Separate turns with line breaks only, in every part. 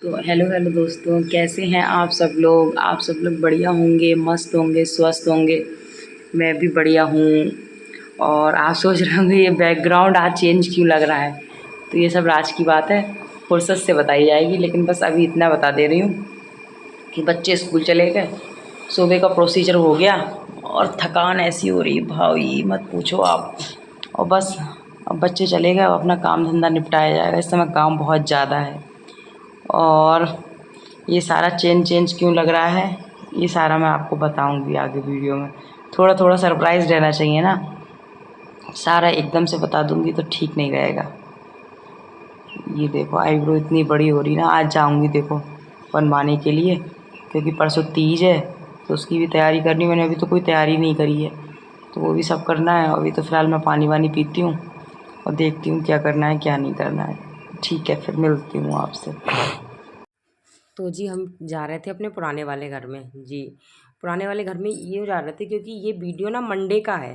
तो hello hello दोस्तों, कैसे हैं आप सब लोग। आप सब लोग बढ़िया होंगे, मस्त होंगे, स्वस्थ होंगे। मैं भी बढ़िया हूँ। और आप सोच रहे होंगे ये बैकग्राउंड आज चेंज क्यों लग रहा है। तो ये सब राज की बात है, फुर्सत से बताई जाएगी। लेकिन बस अभी इतना बता दे रही हूँ कि बच्चे स्कूल चले गए, सुबह का प्रोसीजर हो गया और थकान ऐसी हो रही भाई मत पूछो आप। और बस अब बच्चे चले गए, अब अपना काम धंधा निपटाया जाएगा। इस समय काम बहुत ज़्यादा है। और ये सारा चेंज चेंज क्यों लग रहा है, ये सारा मैं आपको बताऊंगी आगे वीडियो में। थोड़ा थोड़ा सरप्राइज़ रहना चाहिए ना, सारा एकदम से बता दूंगी तो ठीक नहीं रहेगा। ये देखो आईब्रो इतनी बड़ी हो रही ना, आज जाऊंगी देखो बनवाने के लिए, क्योंकि परसों तीज है तो उसकी भी तैयारी करनी। मैंने अभी तो कोई तैयारी नहीं करी है, तो वो भी सब करना है। अभी तो फ़िलहाल मैं पानी वानी पीती हूँ और देखती हूँ क्या करना है क्या नहीं करना है। ठीक है, फिर मिलती हूँ आपसे। तो जी हम जा रहे थे अपने पुराने वाले घर में जी। पुराने वाले घर में ये जा रहे थे क्योंकि ये वीडियो ना मंडे का है।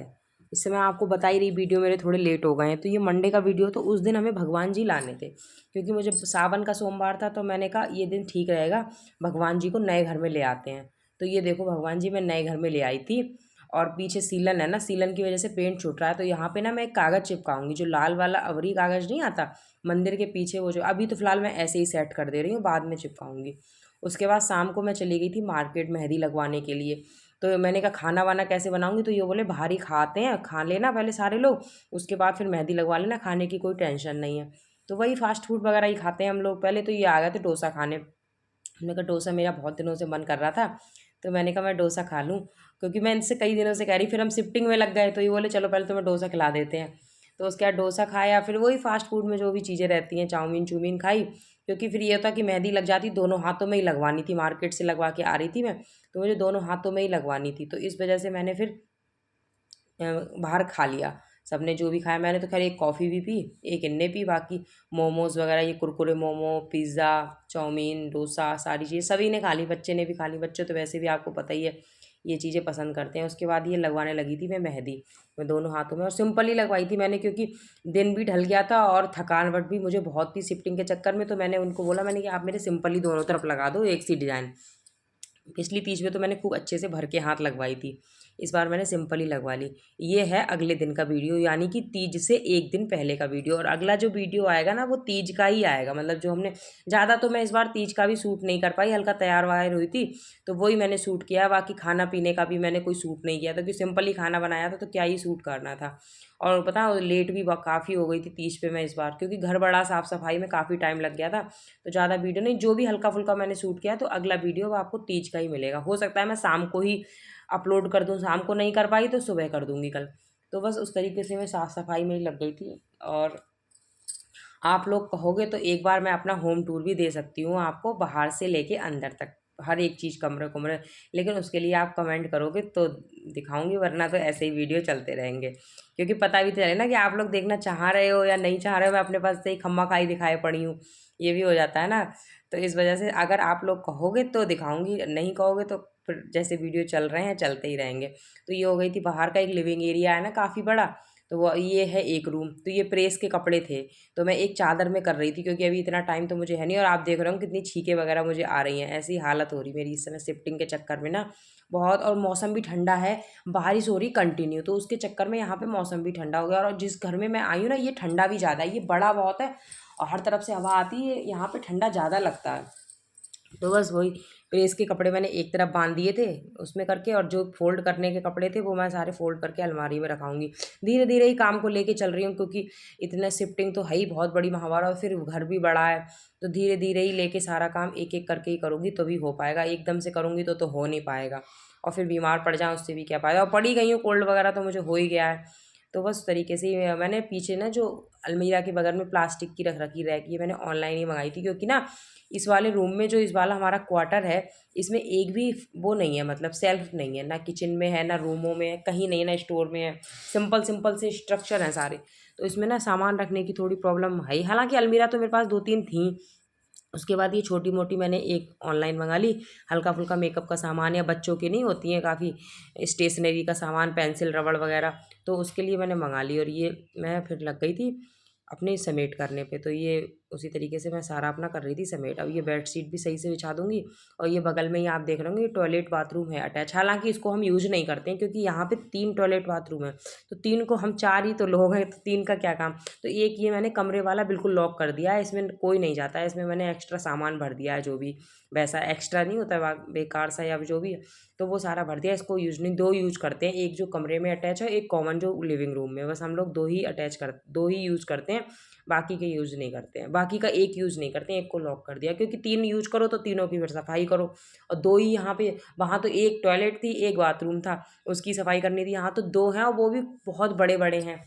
इस समय आपको बता ही रही, वीडियो मेरे थोड़े लेट हो गए हैं। तो ये मंडे का वीडियो, तो उस दिन हमें भगवान जी लाने थे क्योंकि मुझे सावन का सोमवार था। तो मैंने कहा ये दिन ठीक रहेगा, भगवान जी को नए घर में ले आते हैं। तो ये देखो भगवान जी मैं नए घर में ले आई थी। और पीछे सीलन है ना, सीलन की वजह से पेंट छूट रहा है। तो यहाँ पे ना मैं एक कागज़ चिपकाऊंगी, जो लाल वाला अबरी कागज़ नहीं आता मंदिर के पीछे, वो जो अभी तो फ़िलहाल मैं ऐसे ही सेट कर दे रही हूँ, बाद में चिपकाऊंगी। उसके बाद शाम को मैं चली गई थी मार्केट मेहंदी लगवाने के लिए। तो मैंने कहा खाना वाना कैसे बनाऊंगी, तो ये बोले बाहर ही खाते हैं, खा लेना पहले सारे लोग, उसके बाद फिर मेहंदी लगवा लेना, खाने की कोई टेंशन नहीं है। तो वही फास्ट फूड वगैरह ही खाते हैं हम लोग। पहले तो ये आ गए थे डोसा खाने। हमने कहा डोसा मेरा बहुत दिनों से मन कर रहा था, तो मैंने कहा मैं डोसा खा लूँ, क्योंकि मैं इनसे कई दिनों से कह रही। फिर हम शिफ्टिंग में लग गए, तो ये बोले चलो पहले तुम्हें डोसा खिला देते हैं। तो उसके बाद डोसा खाया, फिर वही फास्ट फूड में जो भी चीज़ें रहती हैं, चाउमीन चूमीन खाई। क्योंकि फिर ये होता कि मेहंदी लग जाती, दोनों हाथों में ही लगवानी थी, मार्केट से लगवा के आ रही थी मैं, तो मुझे दोनों हाथों में ही लगवानी थी। तो इस वजह से मैंने फिर बाहर खा लिया। सबने जो भी खाया, मैंने तो खैर एक कॉफ़ी भी पी, एक इनने पी। बाकी मोमोज़ वगैरह, ये कुरकुरे मोमो, पिज़्ज़ा, चाउमीन, डोसा, सारी चीज़ें सभी ने खा ली, बच्चे ने भी खा ली। बच्चे तो वैसे भी आपको पता ही है ये चीज़ें पसंद करते हैं। उसके बाद ये लगवाने लगी थी मैं मेहंदी, मैं दोनों हाथों में, और सिंपल ही लगवाई थी मैंने, क्योंकि दिन भी ढल गया था और थकावट भी मुझे बहुत थी शिफ्टिंग के चक्कर में। तो मैंने उनको बोला, मैंने कि आप मेरे सिंपल ही दोनों तरफ लगा दो, एक सी डिज़ाइन। पिछली तीज में तो मैंने खूब अच्छे से भर के हाथ लगवाई थी, इस बार मैंने सिंपल ही लगवा ली। ये है अगले दिन का वीडियो, यानी कि तीज से एक दिन पहले का वीडियो। और अगला जो वीडियो आएगा ना, वो तीज का ही आएगा। मतलब जो हमने ज़्यादा, तो मैं इस बार तीज का भी शूट नहीं कर पाई, हल्का तैयार वायर हुई थी तो वही मैंने शूट किया। बाकी खाना पीने का भी मैंने कोई शूट नहीं किया था, क्योंकि सिंपल ही खाना बनाया था, तो क्या ही शूट करना था। और पता लेट भी काफ़ी हो गई थी तीज पे मैं इस बार, क्योंकि घर बड़ा, साफ़ सफाई में काफ़ी टाइम लग गया था। तो ज़्यादा वीडियो नहीं, जो भी हल्का फुल्का मैंने शूट किया, तो अगला वीडियो वो आपको तीज का ही मिलेगा। हो सकता है मैं शाम को ही अपलोड कर दूँ, शाम को नहीं कर पाई तो सुबह कर दूँगी कल। तो बस उस तरीके से मैं साफ़ सफाई में ही लग गई थी। और आप लोग कहोगे तो एक बार मैं अपना होम टूर भी दे सकती हूँ आपको, बाहर से लेके अंदर तक, हर एक चीज़, कमरे कमरे। लेकिन उसके लिए आप कमेंट करोगे तो दिखाऊंगी, वरना तो ऐसे ही वीडियो चलते रहेंगे। क्योंकि पता भी तो चले ना कि आप लोग देखना चाह रहे हो या नहीं चाह रहे हो, मैं अपने पास से ही खम्मा खाई दिखाए पड़ी हूँ, ये भी हो जाता है ना। तो इस वजह से अगर आप लोग कहोगे तो दिखाऊंगी, नहीं कहोगे तो फिर जैसे वीडियो चल रहे हैं चलते ही रहेंगे। तो ये हो गई थी बाहर का, एक लिविंग एरिया है ना काफ़ी बड़ा, तो वो ये है एक रूम। तो ये प्रेस के कपड़े थे, तो मैं एक चादर में कर रही थी, क्योंकि अभी इतना टाइम तो मुझे है नहीं। और आप देख रहे हो कितनी छींकें वगैरह मुझे आ रही हैं, ऐसी हालत हो रही मेरी इस समय शिफ्टिंग के चक्कर में ना बहुत। और मौसम भी ठंडा है, बारिश हो रही कंटिन्यू, तो उसके चक्कर में यहाँ पे मौसम भी ठंडा हो गया। और जिस घर में मैं आई हूँ ना, ये ठंडा भी ज़्यादा है, ये बड़ा बहुत है और हर तरफ से हवा आती है, यहाँ पे ठंडा ज़्यादा लगता है। तो बस वही प्रेस के कपड़े मैंने एक तरफ बांध दिए थे उसमें करके, और जो फोल्ड करने के कपड़े थे वो मैं सारे फोल्ड करके अलमारी में रखाऊंगी। धीरे धीरे ही काम को लेके चल रही हूँ, क्योंकि इतना शिफ्टिंग तो है ही बहुत बड़ी महामारी, और फिर घर भी बड़ा है। तो धीरे धीरे ही लेके सारा काम एक एक करके ही करूँगी, तो भी हो पाएगा। एकदम से करूँगी तो हो नहीं पाएगा, और फिर बीमार पड़ जाऊँ उससे भी क्या पाएगा। और पड़ी गई हूँ, कोल्ड वगैरह तो मुझे हो ही गया है। तो बस उस तरीके से ही मैंने पीछे ना जो अलमीरा के बगल में प्लास्टिक की रख रखी रैक, ये मैंने ऑनलाइन ही मंगाई थी। क्योंकि ना इस वाले रूम में, जो इस वाला हमारा क्वार्टर है, इसमें एक भी वो नहीं है, मतलब सेल्फ नहीं है, ना किचन में है, ना रूमों में है, कहीं नहीं, ना स्टोर में है। सिंपल सिंपल से स्ट्रक्चर हैं सारे। तो इसमें ना सामान रखने की थोड़ी प्रॉब्लम है। हालांकि अलमीरा तो मेरे पास दो तीन थी। उसके बाद ये छोटी मोटी मैंने एक ऑनलाइन मंगा ली, हल्का फुल्का मेकअप का सामान, या बच्चों की नहीं होती हैं काफ़ी स्टेशनरी का सामान, पेंसिल रबड़ वगैरह, तो उसके लिए मैंने मंगा ली। और ये मैं फिर लग गई थी अपने समेट करने पे। तो ये उसी तरीके से मैं सारा अपना कर रही थी समेट। अब ये बेडशीट भी सही से बिछा दूंगी। और ये बगल में ही आप देख रहे होंगे टॉयलेट बाथरूम है अटैच, हालांकि इसको हम यूज नहीं करते हैं क्योंकि यहाँ पे 3 टॉयलेट बाथरूम है, तो 3 को हम 4 ही तो लोग हैं, तो 3 का क्या काम। तो एक ये मैंने कमरे वाला बिल्कुल लॉक कर दिया है, इसमें कोई नहीं जाता है। इसमें मैंने एक्स्ट्रा सामान भर दिया है, जो भी वैसा एक्स्ट्रा नहीं होता बेकार सा या जो भी है, तो वो सारा भर दिया। इसको यूज नहीं, 2 यूज करते हैं, एक जो कमरे में अटैच है, एक कॉमन जो लिविंग रूम में, बस हम लोग 2 ही यूज करते हैं, बाकी के यूज़ नहीं करते हैं। बाकी का एक यूज़ नहीं करते हैं, एक को लॉक कर दिया, क्योंकि 3 यूज करो तो तीनों की फिर सफाई करो। और 2 ही यहाँ पे, वहाँ तो एक टॉयलेट थी, एक बाथरूम था, उसकी सफाई करनी थी। यहाँ तो 2 हैं और वो भी बहुत बड़े बड़े हैं,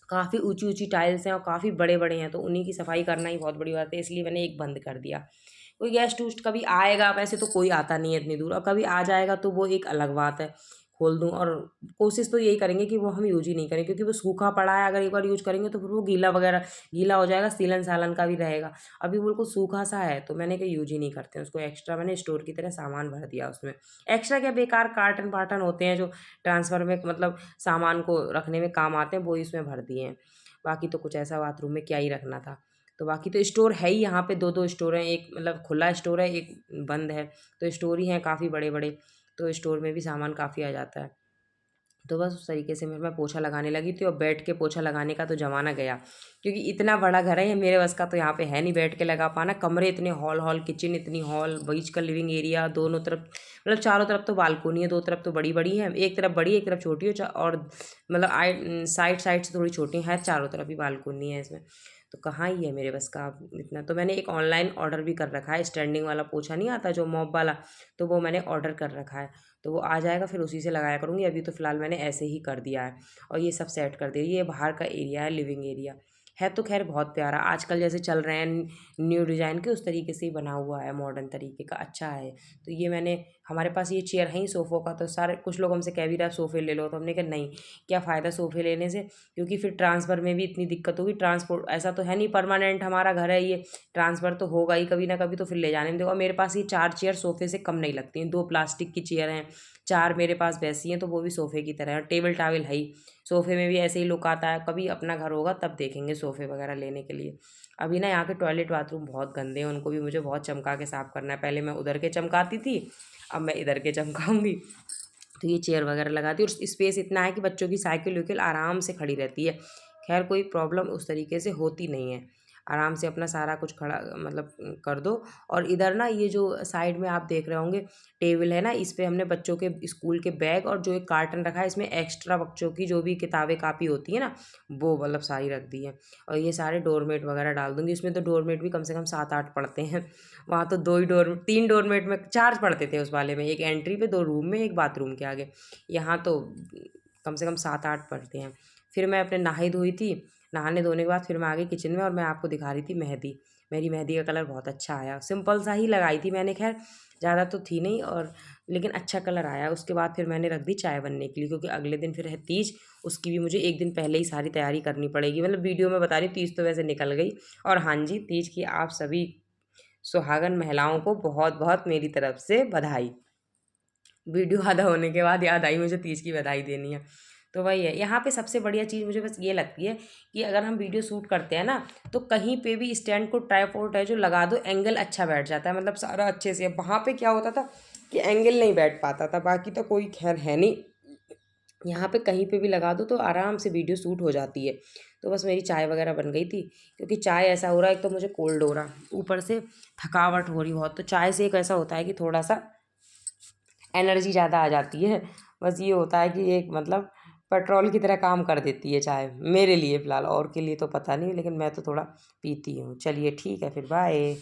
काफ़ी ऊंची ऊंची टाइल्स हैं और काफ़ी बड़े बड़े हैं, तो उन्हीं की सफाई करना ही बहुत बड़ी बात है, इसलिए मैंने एक बंद कर दिया। कोई गेस्ट टूस्ट कभी आएगा, वैसे तो कोई आता नहीं है इतनी दूर, और कभी आ जाएगा तो वो एक अलग बात है, खोल दूँ। और कोशिश तो यही करेंगे कि वो हम यूज ही नहीं करें, क्योंकि वो सूखा पड़ा है, अगर एक बार यूज करेंगे तो फिर वो गीला वगैरह गीला हो जाएगा, सीलन सालन का भी रहेगा। अभी बिल्कुल सूखा सा है, तो मैंने कहा यूज ही नहीं करते हैं उसको, एक्स्ट्रा मैंने स्टोर की तरह सामान भर दिया उसमें। एक्स्ट्रा क्या, बेकार कार्टन वार्टन होते हैं जो ट्रांसफ़र में मतलब सामान को रखने में काम आते हैं, वो ही इसमें भर दिए हैं। बाकी तो कुछ ऐसा बाथरूम में क्या ही रखना था। तो बाकी तो स्टोर है ही, यहाँ पे 2-2 स्टोर हैं, एक मतलब खुला स्टोर है, एक बंद है, तो स्टोर ही हैं काफ़ी बड़े बड़े, तो स्टोर में भी सामान काफ़ी आ जाता है। तो बस उस तरीके से मैं पोछा लगाने लगी थी, और बैठ के पोछा लगाने का तो ज़माना गया, क्योंकि इतना बड़ा घर है, ये मेरे बस का तो यहाँ पे है नहीं बैठ के लगा पाना। कमरे इतने हॉल हॉल, किचन इतनी हॉल, बीच का लिविंग एरिया, दोनों तरफ मतलब चारों तरफ तो बालकोनी है, 2 तरफ तो बड़ी बड़ी है, एक तरफ बड़ी एक तरफ छोटी है, और मतलब साइड साइड से थोड़ी छोटी है, चारों तरफ ही बालकोनी है इसमें। तो कहाँ ही है मेरे बस का अब इतना। तो मैंने एक ऑनलाइन ऑर्डर भी कर रखा है, स्टैंडिंग वाला पोछा नहीं आता जो मॉप वाला, तो वो मैंने ऑर्डर कर रखा है, तो वो आ जाएगा, फिर उसी से लगाया करूँगी। अभी तो फ़िलहाल मैंने ऐसे ही कर दिया है, और ये सब सेट कर दिया। ये बाहर का एरिया है, लिविंग एरिया है, तो खैर बहुत प्यारा, आजकल जैसे चल रहे हैं न्यू डिज़ाइन के, उस तरीके से ही बना हुआ है, मॉडर्न तरीके का, अच्छा है। तो ये मैंने, हमारे पास ये चेयर है ही सोफ़ों का, तो सारे कुछ लोग हमसे कह भी रहा सोफ़े ले लो, तो हमने कहा नहीं, क्या फ़ायदा सोफ़े लेने से, क्योंकि फिर ट्रांसफ़र में भी इतनी दिक्कत होगी। ट्रांसपोर्ट ऐसा तो है नहीं परमानेंट हमारा घर है ये, ट्रांसफ़र तो होगा ही कभी ना कभी, तो फिर ले जाने में देखो। मेरे पास ये 4 चेयर सोफ़े से कम नहीं लगती हैं, 2 प्लास्टिक की चेयर हैं, 4 मेरे पास वैसी हैं, तो वो भी सोफ़े की तरह है। टेबल टावल है ही, सोफ़े में भी ऐसे ही लुक आता है। कभी अपना घर होगा तब देखेंगे सोफ़े वगैरह लेने के लिए। अभी ना यहाँ के टॉयलेट बाथरूम बहुत गंदे हैं, उनको भी मुझे बहुत चमका के साफ़ करना है। पहले मैं उधर के चमकाती थी, अब मैं इधर के चमकाऊँगी। तो ये चेयर वगैरह लगाती हूँ, और स्पेस इतना है कि बच्चों की साइकिल वाइकिल आराम से खड़ी रहती है। खैर कोई प्रॉब्लम उस तरीके से होती नहीं है, आराम से अपना सारा कुछ खड़ा मतलब कर दो। और इधर ना ये जो साइड में आप देख रहे होंगे टेबल है ना, इस पे हमने बच्चों के स्कूल के बैग और जो एक कार्टन रखा है, इसमें एक्स्ट्रा बच्चों की जो भी किताबें कापी होती है ना, वो मतलब सारी रख दी है। और ये सारे डोरमेट वगैरह डाल दूँगी इसमें, तो डोरमेट भी कम से कम 7-8 पड़ते हैं। वहाँ तो 2 ही 3 डोरमेट में 4 पड़ते थे उस वाले में, एक एंट्री पे, 2 रूम में, एक बाथरूम के आगे। यहाँ तो कम से कम 7-8 पड़ते हैं। फिर मैं अपने नहाई धोई थी, नहाने धोने के बाद फिर मैं आ गई किचन में, और मैं आपको दिखा रही थी मेहंदी। मेरी मेहंदी का कलर बहुत अच्छा आया, सिंपल सा ही लगाई थी मैंने, खैर ज़्यादा तो थी नहीं, और लेकिन अच्छा कलर आया। उसके बाद फिर मैंने रख दी चाय बनने के लिए, क्योंकि अगले दिन फिर है तीज, उसकी भी मुझे एक दिन पहले ही सारी तैयारी करनी पड़ेगी। मतलब वीडियो में बता रही हूँ, तीज तो वैसे निकल गई। और हाँ जी, तीज की आप सभी सुहागन महिलाओं को बहुत बहुत मेरी तरफ से बधाई। वीडियो आधा होने के बाद याद आई मुझे तीज की बधाई देनी है। तो वही है, यहाँ पे सबसे बढ़िया चीज़ मुझे बस ये लगती है कि अगर हम वीडियो शूट करते हैं ना, तो कहीं पे भी स्टैंड को ट्राइपॉड है जो लगा दो, एंगल अच्छा बैठ जाता है, मतलब सारा अच्छे से। वहाँ पे क्या होता था कि एंगल नहीं बैठ पाता था, बाकी तो कोई खैर है नहीं। यहाँ पे कहीं पे भी लगा दो तो आराम से वीडियो शूट हो जाती है। तो बस मेरी चाय वगैरह बन गई थी, क्योंकि चाय ऐसा हो रहा है, एक तो मुझे कोल्ड हो रहा, ऊपर से थकावट हो रही बहुत, तो चाय से एक ऐसा होता है कि थोड़ा सा एनर्जी ज़्यादा आ जाती है। बस ये होता है कि एक मतलब पेट्रोल की तरह काम कर देती है चाय मेरे लिए फ़िलहाल, और के लिए तो पता नहीं, लेकिन मैं तो थोड़ा पीती हूँ। चलिए ठीक है फिर, बाय।